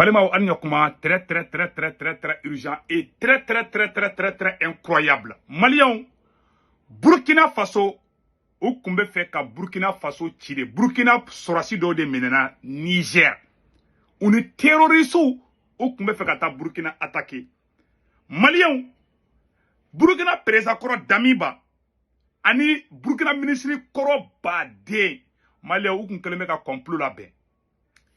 Balema Anyokuma, très urgent et très incroyable. Maliens, Burkina Faso, ou kumbe fait ka Burkina Faso tire. Burkina sorasi do de menena Niger. On est terroriste ou kumbe fait ka Burkina attaqué. Maliens, Burkina président koro Damiba, ani Burkina ministre koro Bade. Maliens ou kumbe ka complot la ben.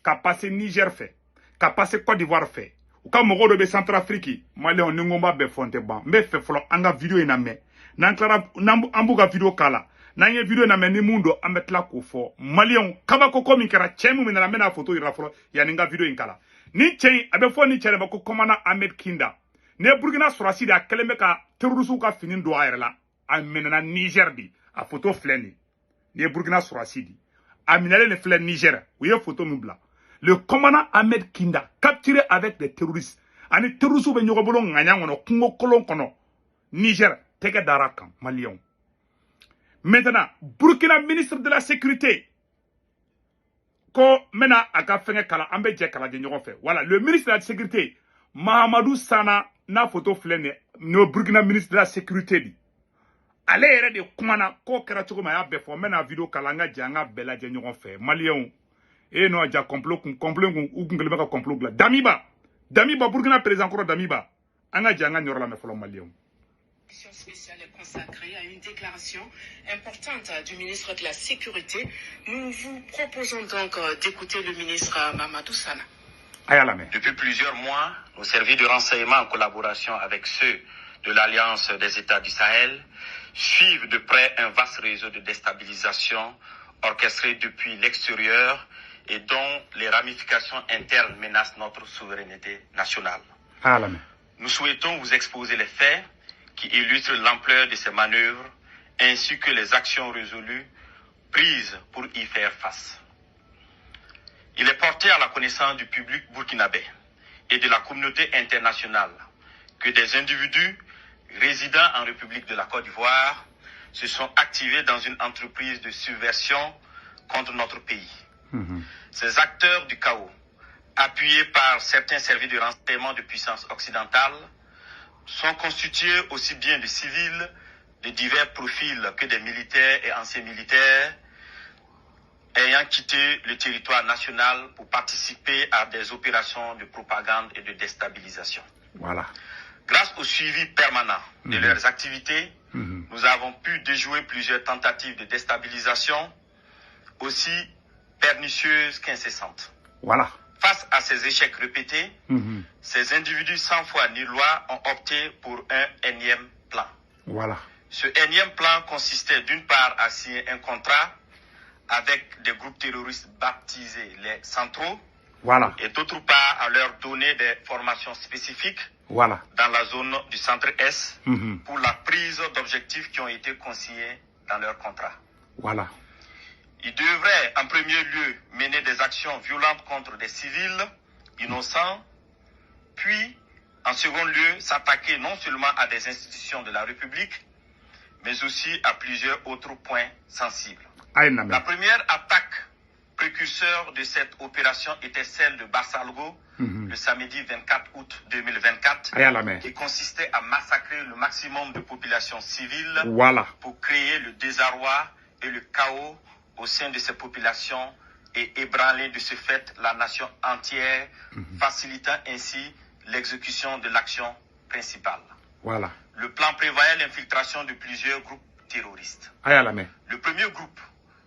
Ka passé Niger fait. Ka passé Côte d'Ivoire fait. Ou ka mogo do be Centrafrique. Maliens on ngomba be fonte ban. Me fait folo anga vidéo ina me. Nan klara ambuga video kala. Nan ye video na me ni mundo ametla ko fo. Maliens kabako ko min kara chemu min na me na photo ira folo ya ninga video in kala. Ni chen abe fo ni chere bako komana Ahmed Kinda. Ne Burkina sorasi da keleme ka terrorisme ka finin do ayerla. Amenana Niger di. A photo fleni. Ne Burkina sorasi di. Aminale le fleni Niger. Ou ye photo mubla. Le commandant Ahmed Kinda, capturé avec des terroristes. Ani terroristes be nyogobolo nganyang kungo kolon kono. Niger, tege darakan, Maliens. Maintenant, Burkina ministre de la sécurité. Ko mena aka fenge kala ambe je kala de nyogon fe. Voilà, le ministre de la sécurité, Mahamadou Sana, na photo flene, no Burkina ministre de la sécurité di. Ale ere de kumana ko kera choko ma ya be fo mena video kala nga janga bela je nyogon fe. Maliens. Et non, il y a complot ou complot là. Damiba, Burkina président encore Damiba. Anga janga nyora me follow Maliens. Spéciale est consacrée à une déclaration importante du ministre de la Sécurité. Nous vous proposons donc d'écouter le ministre Mahamadou Sana. Depuis plusieurs mois, nos services de renseignement en collaboration avec ceux de l'Alliance des États du Sahel suivent de près un vaste réseau de déstabilisation orchestré depuis l'extérieur et dont les ramifications internes menacent notre souveraineté nationale. Nous souhaitons vous exposer les faits qui illustrent l'ampleur de ces manœuvres ainsi que les actions résolues prises pour y faire face. Il est porté à la connaissance du public burkinabé et de la communauté internationale que des individus résidant en République de la Côte d'Ivoire se sont activés dans une entreprise de subversion contre notre pays. Ces acteurs du chaos, appuyés par certains services de renseignement de puissance occidentale, sont constitués aussi bien de civils de divers profils que des militaires et anciens militaires ayant quitté le territoire national pour participer à des opérations de propagande et de déstabilisation. Voilà. Grâce au suivi permanent de leurs activités, nous avons pu déjouer plusieurs tentatives de déstabilisation aussi pernicieuses qu'incessantes. Voilà. Face à ces échecs répétés, ces individus sans foi ni loi ont opté pour un énième plan. Voilà. Ce énième plan consistait d'une part à signer un contrat avec des groupes terroristes baptisés les centraux, voilà, et d'autre part à leur donner des formations spécifiques, voilà, dans la zone du centre-Est pour la prise d'objectifs qui ont été consignés dans leur contrat. Voilà. Ils devraient en premier lieu mener des actions violentes contre des civils innocents, puis en second lieu s'attaquer non seulement à des institutions de la République, mais aussi à plusieurs autres points sensibles. La première attaque précurseur de cette opération était celle de Bassalgo le samedi 24 août 2024, qui consistait à massacrer le maximum de populations civiles pour créer le désarroi et le chaos au sein de ces populations et ébranler de ce fait la nation entière, facilitant ainsi l'exécution de l'action principale. Voilà. Le plan prévoyait l'infiltration de plusieurs groupes terroristes. Le premier groupe,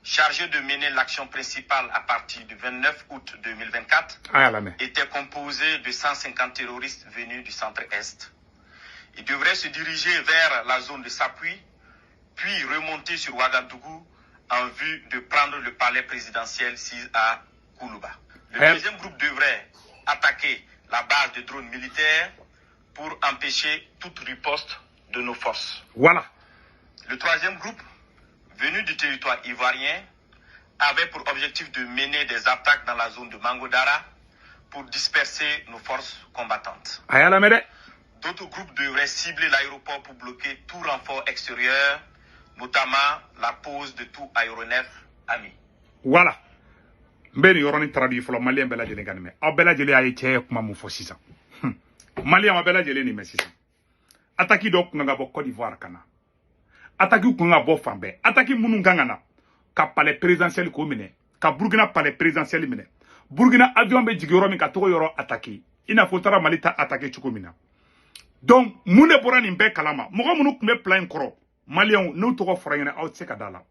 chargé de mener l'action principale à partir du 29 août 2024, était composé de 150 terroristes venus du centre-Est. Ils devraient se diriger vers la zone de Sapui, puis remonter sur Ouagadougou en vue de prendre le palais présidentiel 6 à Koulouba. Le deuxième groupe devrait attaquer la base de drones militaires pour empêcher toute riposte de nos forces. Voilà. Le troisième groupe, venu du territoire ivoirien, avait pour objectif de mener des attaques dans la zone de Mangodara pour disperser nos forces combattantes. D'autres groupes devraient cibler l'aéroport pour bloquer tout renfort extérieur, notamment la pose de tout aéronef ami. Voilà. mbeni yoroni traduit folo malien bela jele ganme aw bela jele ay tie kuma mu fo sisan malien bela jele ni mesisa ataki do kunga bo Côte d'Ivoire kana ataki kunga bo fambe ataki munu ngangana ka palais présidentiel ko mine ka Burkina palais présidentiel mine Burkina avion be jigiro mi ka to yoro ataki ina fo tara malita ataki chukumina donc mune borani mbe kalama mogo munu kumbe plan koro malien no to ko foranyana aw se ka dala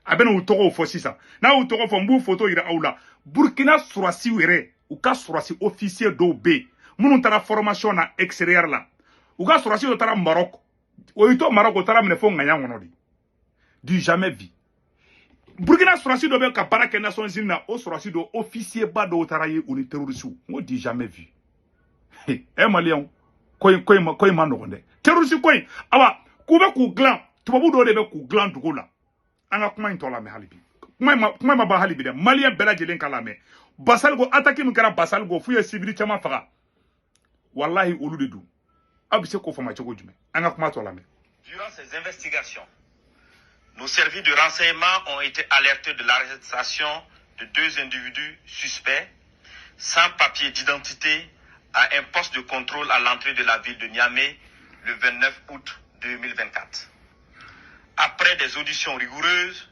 abena u togo fo sisa na u togo fo mbu photo ira awla Burkina surasi were u ka surasi officier do be munu tara formation na extérieur la u ka surasi do tara Maroc o ito Maroc tara mine fo nganya ngono du jamais vu Burkina surasi do be ka baraka Nations Unies na o surasi do officier ba do tara ye uni terroriste ngo du jamais vu malien koy ma no gonde terroriste koy awa kube ku glan tubabu do de be ku glan dugula anga kuma intola me halibi kuma ma ba halibi de malien bela jelen kala me basalgo attaque mi kara basalgo fuye sibiri chama faga wallahi olu de du abise ko fama chego jume anga kuma tola me. Durant ces investigations, nos services de renseignement ont été alertés de l'arrestation de 2 individus suspects sans papier d'identité à un poste de contrôle à l'entrée de la ville de Niamey le 29 août 2024. Après des auditions rigoureuses,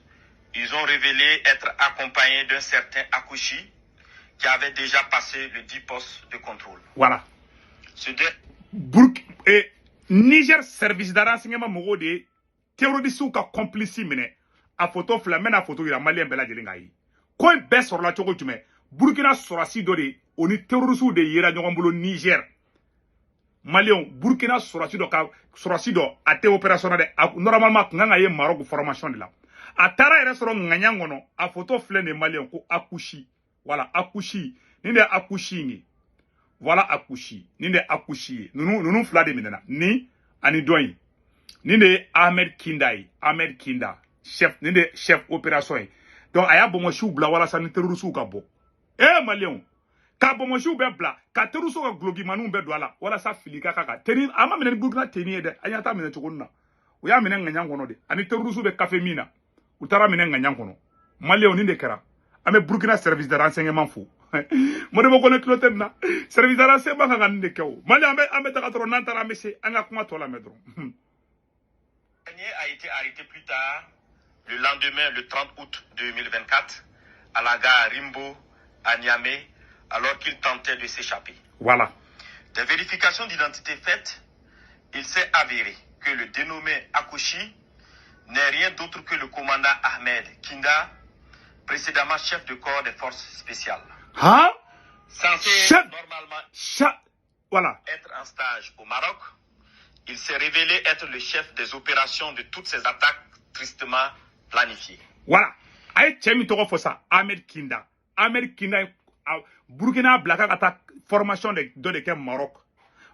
ils ont révélé être accompagnés d'un certain Akouchi qui avait déjà passé le 10 postes de contrôle. Voilà. Et Niger service de renseignement mogo de terroriste ka complice mine a photo flamen a photo ira malien bela jelinga yi. Ko be sur la chogo tume Burkina sorasi do de oni terroriste de yera nyongombulo Niger. Malien Burkina sorasi do a te opération de normalement nganga ye Maroc formation de la atara restaurant nganyangono a photo flé de malien ko Akouchi voilà Akouchi ni de Akouchi ni voilà Akouchi ni de Akouchi nunu fla de minena ni ani doyi ni de Ahmed Kinda chef ni de chef opération donc aya bomo chou bla wala san terroriste ka bo malien ka bomo chou be bla ka terroriste ka glogi manu be do ala wala sa filika kaka teni ama minen Burkina teni de anyata minen chukuna o ya minen nganyangono de ani terroriste be café mina utara minen nganyangono malien ni de kera ame Burkina service de renseignement fou mo de mo kono clotemna service de renseignement nga ngande kew malien ame ta katro nantara messe anga kuma tola medro. A été arrêté plus tard le lendemain le 30 août 2024 à la gare Rimbo à Niamey alors qu'il tentait de s'échapper. Voilà. Des vérifications d'identité faites, il s'est avéré que le dénommé Akouchi n'est rien d'autre que le commandant Ahmed Kinda, précédemment chef de corps des forces spéciales. Hein? Censé normalement voilà. être en stage au Maroc, il s'est révélé être le chef des opérations de toutes ces attaques tristement planifiées. Voilà. Aïe, tchemi toko fosa, Ahmed Kinda, Burkina Blaka kata formation de Maroc.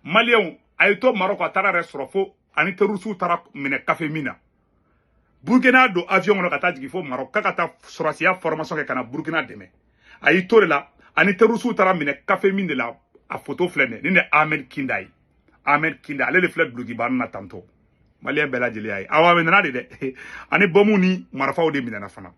Malien, aïe to Maroc a tara restrofo, anite rusu tara mine café mina. Burkina do avion no kata jigifo Maroc, kata sorasia formation ke kana Burkina deme. Aïe to la, anite rusu tara mine café mine la, a photo flene, nine Ahmed Kinda. Ahmed Kinda, allez le flèche blogi barna tanto. Malien bela jeli ay. Awa menana de. Ani bomu ni marfa o de minana fana.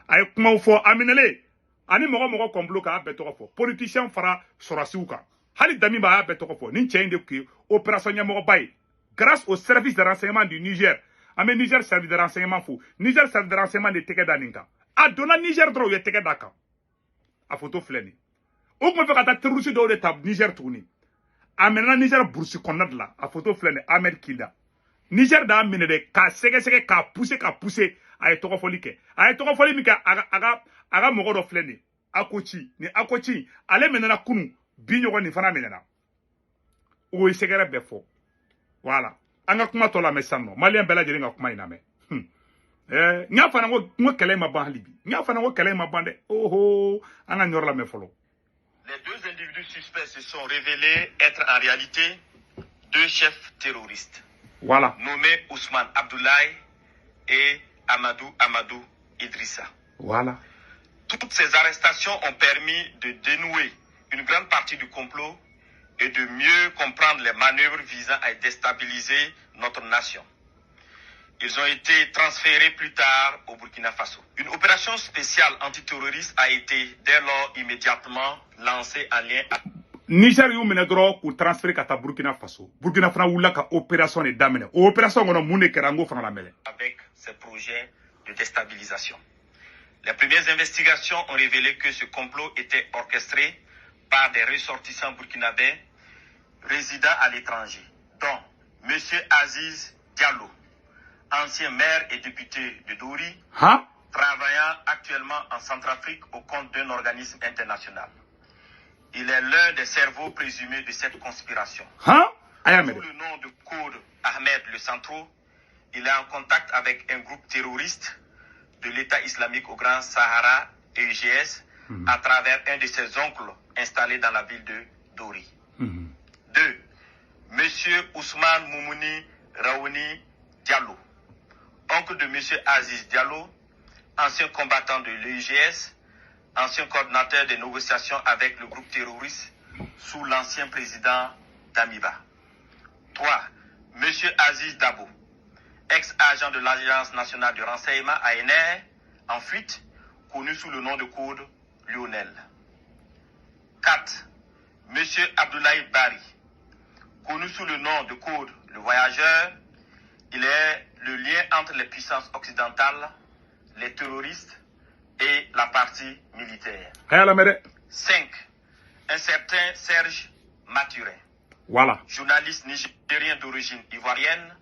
Ay kuma fo aminele. Ani mogo komplo ka beto fo. Politicien fara sorasiuka. Hali dami ba beto fo. Nin chain de ki opération nyamo bay. Grâce au service de renseignement du Niger. Ame Niger service de renseignement fou. Niger service de renseignement de teke daninka. A dona Niger dro ye teke daka. A photo fleni. Ou me fait kata terroriste do de tab Niger tourni. Amena Niger boursi konad la a photo flene Ahmed Kinda Niger da amene de ka sege ka pousser ay toko foli ke ay toko foli mi ka aga mogo do flene Akouchi ale menena kunu binyogo ni fana menena o segere befo voilà anga kuma tola mesanno malien bela jeli nga kuma iname nya fana ngo kele ma ban libi nya fana ngo kele ma bande oho anga nyorla me folo. Les 2 individus suspects se sont révélés être en réalité 2 chefs terroristes. Voilà. Nommés Ousmane Abdoulaye et Amadou Idrissa. Voilà. Toutes ces arrestations ont permis de dénouer une grande partie du complot et de mieux comprendre les manœuvres visant à déstabiliser notre nation. Ils ont été transférés plus tard au Burkina Faso. Une opération spéciale antiterroriste a été dès lors immédiatement lancée en lien avec Niger y'u minɛ dɔrɔn k'u transféré ka taa Burkina Faso. Burkina fana wulila ka opération de daminɛ. O opération kɔnɔ mun de kɛra n k'o fana lamɛn. Avec ces projets de déstabilisation. Les premières investigations ont révélé que ce complot était orchestré par des ressortissants burkinabés résidant à l'étranger, dont M. Aziz Diallo, ancien maire et député de Dori, travaillant actuellement en Centrafrique au compte d'un organisme international. Il est l'un des cerveaux présumés de cette conspiration. Sous le nom de code Ahmed Le Centro, il est en contact avec un groupe terroriste de l'État islamique au Grand Sahara, EUGS, à travers un de ses oncles installé dans la ville de Dori. 2. Monsieur Ousmane Moumouni Raouni Diallo, oncle de Monsieur Aziz Diallo, ancien combattant de l'EUGS, ancien coordinateur des négociations avec le groupe terroriste sous l'ancien président Damiba. 3. Monsieur Aziz Dabo, ex-agent de l'Agence nationale de renseignement ANR, en fuite, connu sous le nom de code Lionel. 4. Monsieur Abdoulaye Bari, connu sous le nom de code Le Voyageur, il est le lien entre les puissances occidentales, les terroristes et la partie militaire. 5. Un certain Serge Mathurin, journaliste nigérien d'origine ivoirienne,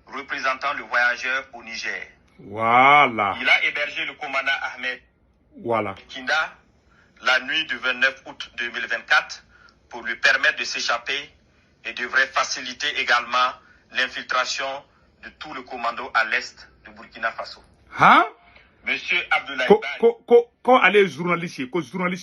représentant le Voyageur au Niger. Il a hébergé le commandant Ahmed Kinda la nuit du 29 août 2024 pour lui permettre de s'échapper et devrait faciliter également l'infiltration de tout le commando à l'est de Burkina Faso. Monsieur Abdoulaye Bari. Quand allez journaliste,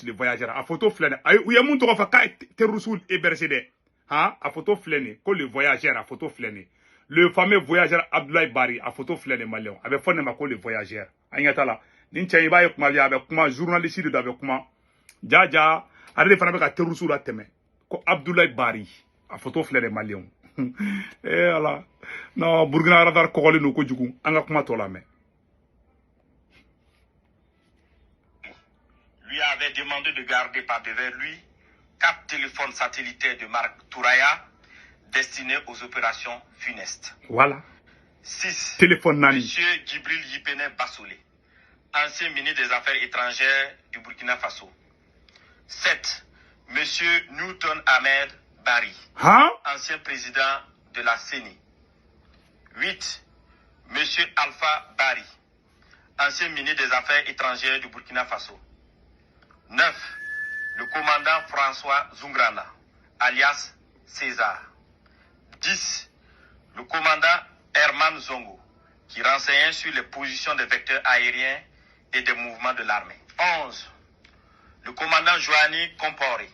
le voyageur, à photo flâne, il y a mon tour à faire terroriste hébergé. À photo flâne, quand le voyageur à photo flâne. Le fameux voyageur Abdoulaye Bari à photo flâne malien, avec fond de le voyageur. Agnatala, n'incha iba yok ma avec comment journaliste de avec comment. Jaja, allez faire avec terroriste la teme. Ko Abdoulaye Bari à photo flâne malien. Eh ala, non Burkina radar kokole no ko jugu, anga kuma tola me. Lui avait demandé de garder par devers lui 4 téléphones satellitaires de marque Touraya destinés aux opérations funestes. 6. Téléphone Nani. Monsieur Djibril Yipene Bassolé, ancien ministre des Affaires étrangères du Burkina Faso. 7. Monsieur Newton Ahmed Bari, ancien président de la CENI. 8. Monsieur Alpha Bari, ancien ministre des Affaires étrangères du Burkina Faso. 9. Le commandant François Zungrana, alias César. 10. Le commandant Herman Zongo, qui renseignait sur les positions des vecteurs aériens et des mouvements de l'armée. 11. Le commandant Joanny Compaoré,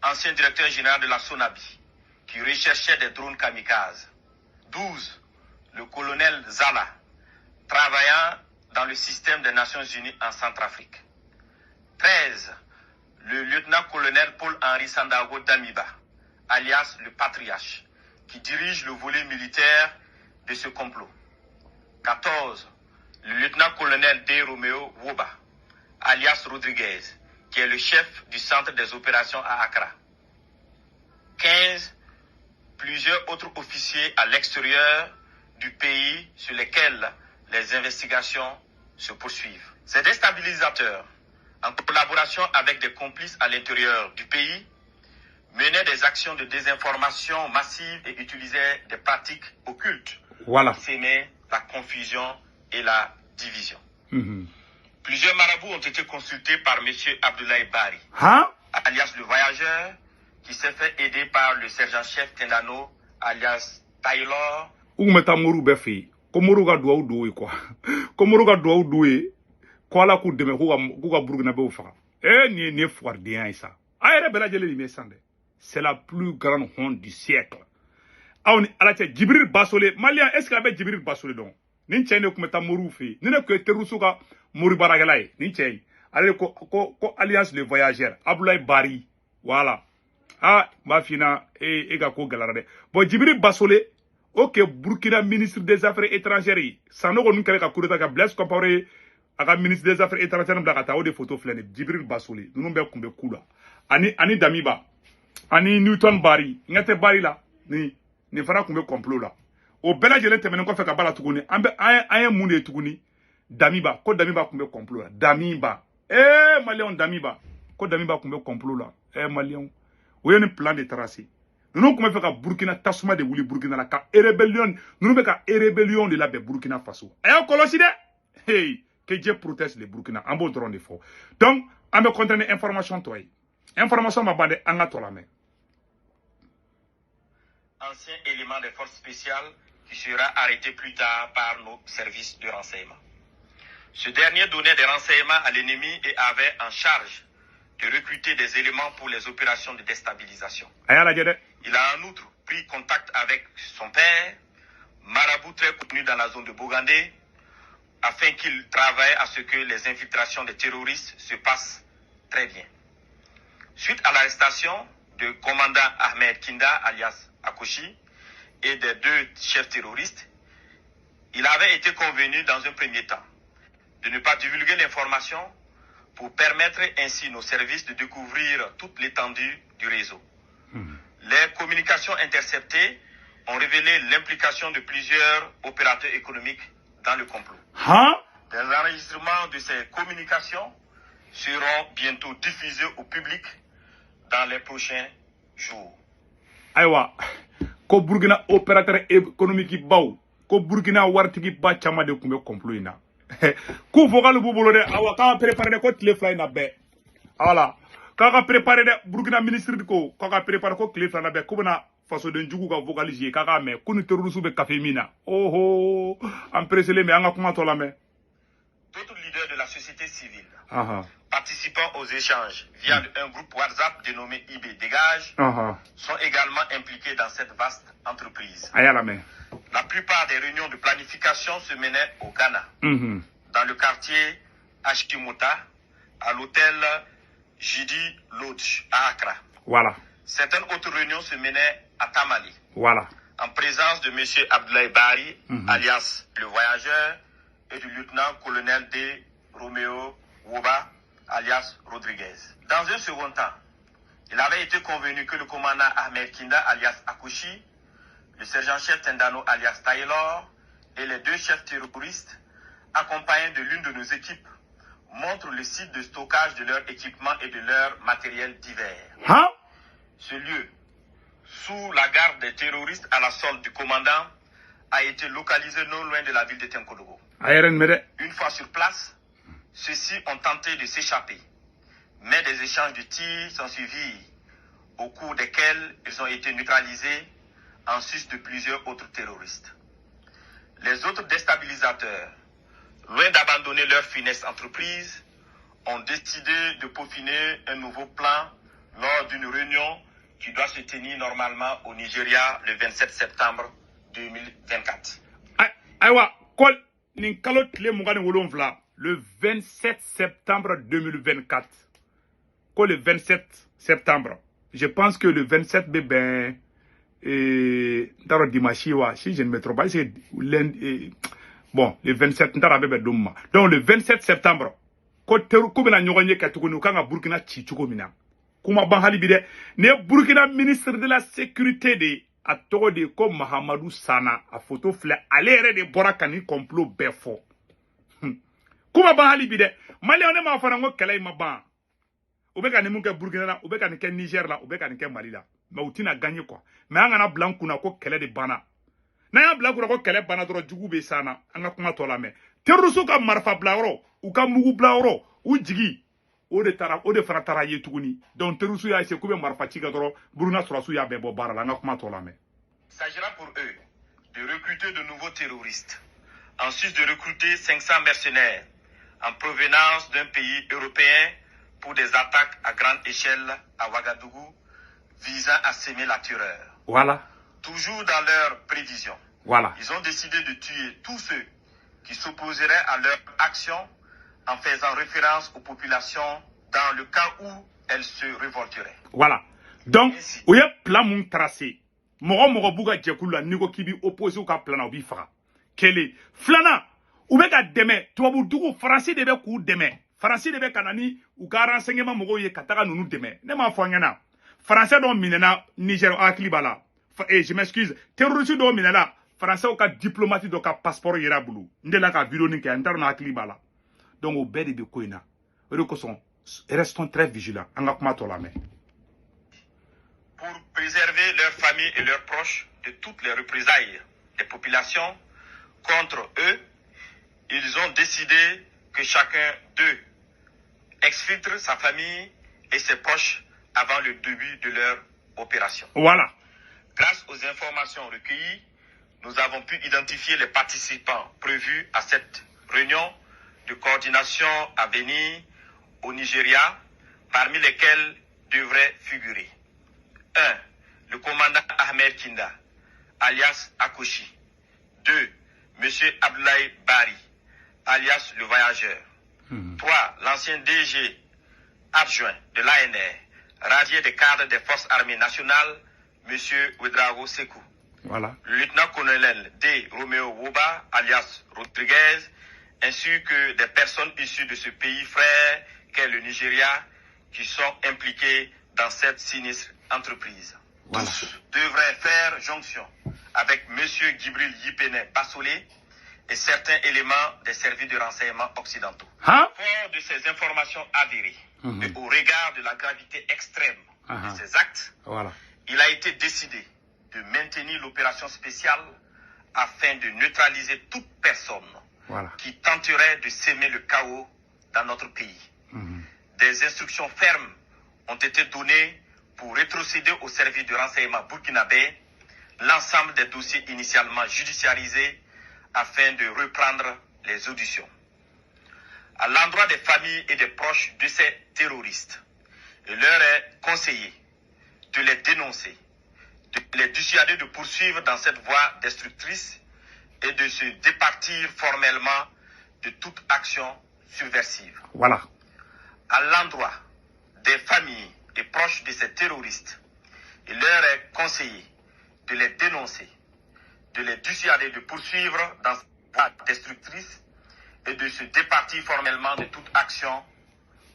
ancien directeur général de la Sonabi, qui recherchait des drones kamikazes. 12. Le colonel Zala, travaillant dans le système des Nations Unies en Centrafrique. 13. Le lieutenant-colonel Paul-Henri Sandago Damiba, alias le Patriarche, qui dirige le volet militaire de ce complot. 14. Le lieutenant-colonel D. Romeo Woba, alias Rodriguez, qui est le chef du centre des opérations à Accra. 15. Plusieurs autres officiers à l'extérieur du pays sur lesquels les investigations se poursuivent. Ces déstabilisateurs, en collaboration avec des complices à l'intérieur du pays, menaient des actions de désinformation massive et utilisaient des pratiques occultes pour s'aimer la confusion et la division. Plusieurs marabouts ont été consultés par M. Abdoulaye Bari, alias le Voyageur, qui s'est fait aider par le sergent-chef Tendano, alias Taylor. Mourou Befi, Komoru ga doua doué quoi. Komoru ga doua doué, quoi la cour de me kouga Burkina Faso. Ni foardien ça. Aïe bela jele li mesande. C'est la plus grande honte du siècle. Aoni alatia Djibril Bassolé, Malien, est-ce qu'il y avait Djibril Bassolé donc? Ninchene kumeta Mourou fi. Nine que terusuka Mourou Baragalay. Ninchene. Allez ko alliance le voyageur. Abdoulaye Bari. Voilà. Ma fina ga ko galarade. Bon Djibril Bassolé Ok, Burkina ministre des Affaires étrangères. Sans nous kele ka coup d'état ka Blaise Compaoré aka ministre des Affaires étrangères bla ka des photos flène Djibril Bassoli. Nous be kumbe kula. Ani Damiba. Ani Newton Bari. Ngate Bari la. Ni fara kumbe complot la. O bela jelen temene ko fe ka bala tuguni. Ambe ayen munde tuguni. Damiba. Ko Damiba kumbe complot la. Damiba. Malion Damiba. Ko Damiba kumbe complot la. Malion. Oye ni plan de tracé. Nous comment faire Burkina Tasuma de Wuli Burkina la ka rébellion nous be ka rébellion de la Burkina Faso et kolosi de hey que Dieu protège les Burkina en bon drone de fort donc on me contenir information toi information ma bande en a la main ancien élément des forces spéciales qui sera arrêté plus tard par nos services de renseignement. Ce dernier donnait des renseignements à l'ennemi et avait en charge de recruter des éléments pour les opérations de déstabilisation. Il a en outre pris contact avec son père, marabout très connu dans la zone de Bogandé, afin qu'il travaille à ce que les infiltrations des terroristes se passent très bien. Suite à l'arrestation du commandant Ahmed Kinda, alias Akoshi, et des 2 chefs terroristes, il avait été convenu dans un premier temps de ne pas divulguer l'information pour permettre ainsi nos services de découvrir toute l'étendue du réseau. Les communications interceptées ont révélé l'implication de plusieurs opérateurs économiques dans le complot. Des enregistrements de ces communications seront bientôt diffusés au public dans les prochains jours. Aïwa, ko Burkina opérateur économique baw, ko Burkina wartigi ba chama de kumbe complot ina. Ku vocal bubolo de awa ka préparer ko téléphone na be. Voilà. Ka préparer de Burkina ministre ko ka préparer ko téléphone na be ko na façon de njugu ka vocaliser ka me ko ni terrorisme be café mina. Oh en précédé mais anga kuma to la me. D'autres leaders de la société civile participant aux échanges via un groupe WhatsApp dénommé IB Dégage sont également impliqués dans cette vaste entreprise. La plupart des réunions de planification se menaient au Ghana, dans le quartier Ashkimota, à l'hôtel Jidi Lodge à Accra. Voilà. Certaines autres réunions se menaient à Tamale, en présence de M. Abdoulaye Bari, alias le voyageur, et du lieutenant-colonel D. Romeo Woba, alias Rodriguez. Dans un second temps, il avait été convenu que le commandant Ahmed Kinda, alias Akoshi, le sergent-chef Tendano, alias Taylor, et les 2 chefs terroristes, accompagnés de l'une de nos équipes, montrent le site de stockage de leurs équipements et de leurs matériels divers. Ce lieu, sous la garde des terroristes à la solde du commandant, a été localisé non loin de la ville de Tenkodogo. Une fois sur place, ceux-ci ont tenté de s'échapper, mais des échanges de tirs sont suivis, au cours desquels ils ont été neutralisés en sus de plusieurs autres terroristes. Les autres déstabilisateurs, loin d'abandonner leur funeste entreprise, ont décidé de peaufiner un nouveau plan lors d'une réunion qui doit se tenir normalement au Nigeria le 27 septembre 2024. Le 27 septembre 2024. Quoi le 27 septembre? Je pense que le 27 bébé dans dimanche si je ne me trompe pas c'est bon le 27 donc le 27 septembre ko teru ko bena nyoganye katukunu kanga Burkina chichuko mina kuma ban halibide ne Burkina ministre de la sécurité de atoro de ko Mahamadou Sana a photo fle alere de borakani complot befo kuma ban halibide mali on ma fana ngo kelay ma ban ubeka ni munke Burkina la ubeka ni ke Niger la ubeka ni ke Mali la mais utina gagné quoi mais angana blanc kuna ko kele de bana na ya blanc kuna ko kele bana doro jugu be sana anga kuma to la mais terrorisme ka marfa blawro ou ka mugu blawro ou jigi o de fara tara ye tuguni donc terrorisme ya se kube marfa chiga doro Burkina surasu ya be bo bara la anga kuma to la mais il s'agira pour eux de recruter de nouveaux terroristes en sus de recruter 500 mercenaires en provenance d'un pays européen pour des attaques à grande échelle à Ouagadougou visant à semer la terreur. Voilà. Toujours dans leurs prévisions. Voilà. Ils ont décidé de tuer tous ceux qui s'opposeraient à leur action en faisant référence aux populations dans le cas où elles se révolteraient. Voilà. Donc, où y a plan mon tracé. Mogo bouga djekula nigo kibi opposé ou ka plana obi fara. Kele. Flana. Ou be ka deme. Tuabu dugu Français de be kou deme. Français de be kanani ou ka renseignement mogo ye kataka nunu deme. Ne ma fanyana. Français don minena Niger akli bala. Je m'excuse. Terroriste don minena. Français ou ka diplomatie do ka passeport yera bulu. Ndela ka vidéo ninke andar na akli bala. Donc au be de be koina. Restons très vigilants. Anga kuma to la main. Pour préserver leurs familles et leurs proches de toutes les représailles des populations contre eux, ils ont décidé que chacun d'eux exfiltre sa famille et ses proches avant le début de leur opération. Voilà. Grâce aux informations recueillies, nous avons pu identifier les participants prévus à cette réunion de coordination à venir au Nigeria, parmi lesquels devraient figurer 1. Le commandant Ahmed Kinda, alias Akoshi. 2. M. Abdoulaye Bari, alias le voyageur. 3. L'ancien DG adjoint de l'ANR, radié des cadres des forces armées nationales, M. Ouedraogo Sekou. Voilà. Le lieutenant-colonel D. Romeo Woba, alias Rodriguez, ainsi que des personnes issues de ce pays frère qu'est le Nigeria, qui sont impliquées dans cette sinistre entreprise. Voilà. Tous devraient faire jonction avec M. Gibril Yipene Bassolé et certains éléments des services de renseignement occidentaux. Hein? Fort de ces informations avérées, et au regard de la gravité extrême de ces actes, voilà. Il a été décidé de maintenir l'opération spéciale afin de neutraliser toute personne qui tenterait de s'aimer le chaos dans notre pays. Des instructions fermes ont été données pour rétrocéder au service de renseignement burkinabé l'ensemble des dossiers initialement judiciarisés afin de reprendre les auditions. À l'endroit des familles et des proches de ces terroristes, il leur est conseillé de les dénoncer, de les dissuader de poursuivre dans cette voie destructrice et de se départir formellement de toute action subversive. Voilà. À l'endroit des familles et proches de ces terroristes, il leur est conseillé de les dénoncer, de les dissuader de poursuivre dans cette voie destructrice et de se départir formellement de toute action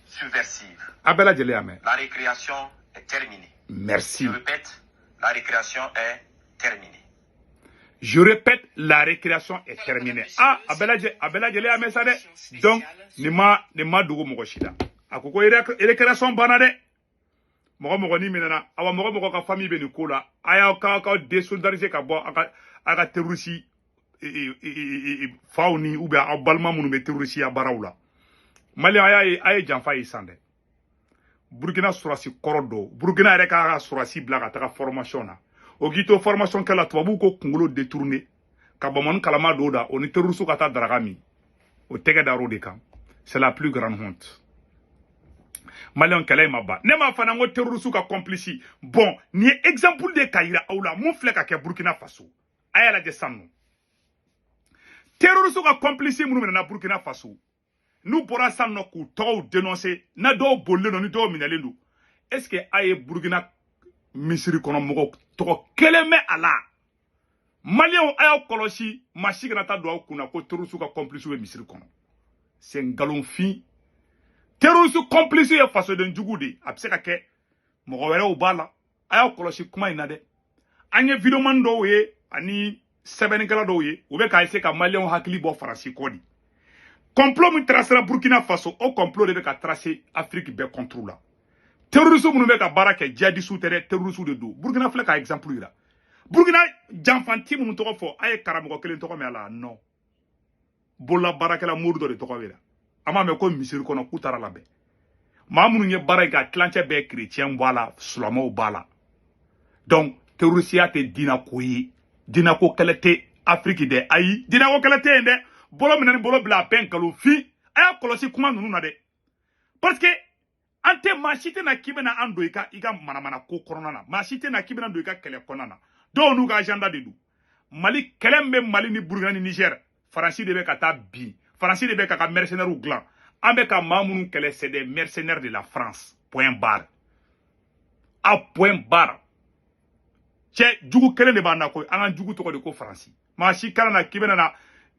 subversive. La récréation est terminée. Merci. Je répète, la récréation est terminée. Je répète, la récréation est terminée. Ah, Abela Djele Amesade. Donc, Nima Dougou Mogoshida. Akoko récréation banade. Mogo ni minana. Awa mogo ka famille benikola. Aya ka désolidariser ka bo aka terroriste fauni ou bien abalma munu be terroriste ya barawla. Mali aya janfa isande. Burkina surasi korodo. Burkina reka surasi blaga taka formation na. Ogito formation kala tubabu ko kungolo détourné. Ka bamon kalama doda oni terroriste kata dragami. O tege daro de kam. C'est la plus grande honte. Malion kala maba. Nema fana ngo terroriste ka complice. Bon, ni exemple de Kaira aula mon fleka ke Burkina Faso. Aya la desanu. Terroriste ka complice munu na Burkina Faso. Nous pourrons s'en dénoncer. Na do bolle no ni do minalendo. Est-ce que aye Burkina misiri kono mogo to keleme ala. Malien aya kolosi machigna ta do kuna ko terroriste ka complice we misiri kono. C'est un galon fin. Terroriste complice e faso de njugudi abseka ke mogo were o bala aya kolosi kuma inade. Anye video man do ye ani sebeni kala do ye o be ka ese ka malien hakili bo farasi kodi. Complot mi tracera Burkina Faso au complot de ka tracer Afrique be contre la. Terrorisme munu be ka barake jadi soutere terrorisme de do. Burkina fle ka exemple ira. Burkina janfanti munu to fo ay karamo kelen to ko me ala non. Bolla barake la mourdo de to ko wera. Ama me ko misir kono kutara la be. Ma munu nye barake atlantique be chrétien wala sulamo bala. Donc terroriste te dina koyi. Dina ko kelete Afrique de ayi. Dina ko kelete ende. Bolo minani bolo bla pen kalu fi aya kolosi kuma nunu na de parce que ante machite na kibena ando iga manamana ko korona na machite na kibena ando iga kele konana do nu ga agenda de du Mali kelembe Mali ni Burkina ni Niger Franci de be kata bi Franci de be ka mercenaire ou glan ambe ka mamunu kele c'est des mercenaires de la France point barre à point barre cɛ jugu kelen de b'an na koyi an ka jugu tɔgɔ de ko faransi maa si kana na k'i bɛna na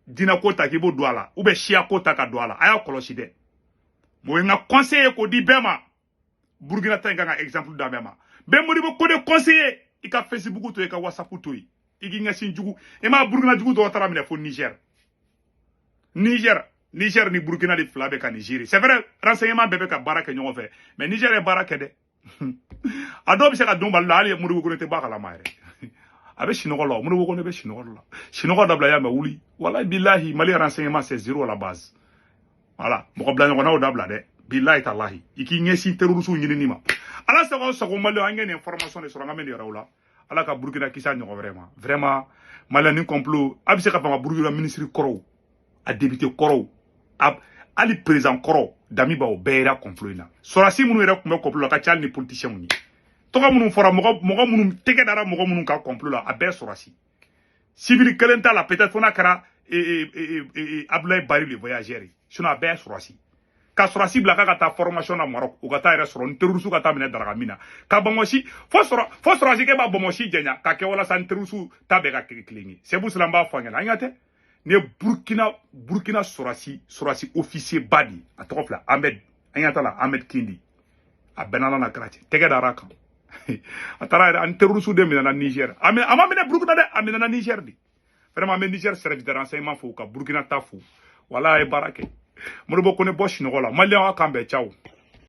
diinɛ ko ta k'i b'o don a la ou bien siya ko ta ka don a la a y'a kɔlɔsi dɛ o ye n ka conseil ye k'o di bɛɛ ma Burkina ta in kan ka exemple d'a bɛɛ ma bɛɛ Modibo ko de conseiller i ka Facebook to i ka WhatsApp to yen i k'i ɲɛsin jugu i m'a Burkina jugu dɔw taara minɛ fo Niger ni Burkina de fila bɛ ka Niger c'est vrai renseignement bɛɛ bɛ ka baara kɛ ɲɔgɔn fɛ mais Niger ye baara kɛ dɛ a dɔw bɛ se ka don Mali la hali Modibo ko ne tɛ bɔ a kalama yɛrɛ a bɛ sinɔgɔ la Modibo ko ne bɛ sinɔgɔ la sinɔgɔ dabila y'a mɛn wuli walahi billahi Mali renseignement c'est zéro à la base voilà mɔgɔ bila ɲɔgɔnnaw dabila dɛ billahi talahi i k'i ɲɛsin terroriste ɲinini ma ala sago Mali an ka nin information de sɔrɔ an ka mɛn nin yɔrɔ la ala ka Burkina kisa ɲɔgɔn wɛrɛ ma vraiment Mali ni complot a bɛ se ka fanga Burkina ministre kɔrɔw a député kɔrɔw ali président kɔrɔ dami b'aw bɛɛ yɛrɛ complot in na sɔrɔsi minnu yɛrɛ tun bɛ complot la ka ca ni politiciens ye tɔgɔ minnu fɔra mɔgɔ minnu tɛgɛ dara mɔgɔ minnu ka complot la a bɛɛ sɔrɔsi civil kelen t'a la peut-être fo n'a kɛra Abdoulaye Bari le voyageur sinon a bɛɛ sɔrɔsi ka sɔrɔsi bila k'a ka taa formation na Maroc o ka taa yɛrɛ sɔrɔ ni terroriste ka taa minɛ daraka min na ka Bamosi fo sɔrɔsi kɛ b'a Bamosi jɛnya k'a kɛ walasa ni terroriste ta bɛɛ ka kɛ kelen ye c'est pour cela n b'a fɔ an ɲɛna an ɲa tɛ ni Burkina sɔrɔsi officier ba di a tɔgɔ filɛ Ahmed an ɲa t'a la Ahmed Kindi a bɛnna na kɛra cɛ tɛgɛ dara kan a taara yɛrɛ ani terroriste de minɛna Niger a ma minɛ Burkina dɛ a minɛna Niger de vraiment an bɛ Niger service de renseignement fo ka Burkina ta fo wala a ye baara kɛ Modibo ko ne bɔ sinɔgɔ la Malien a kan bɛɛ caw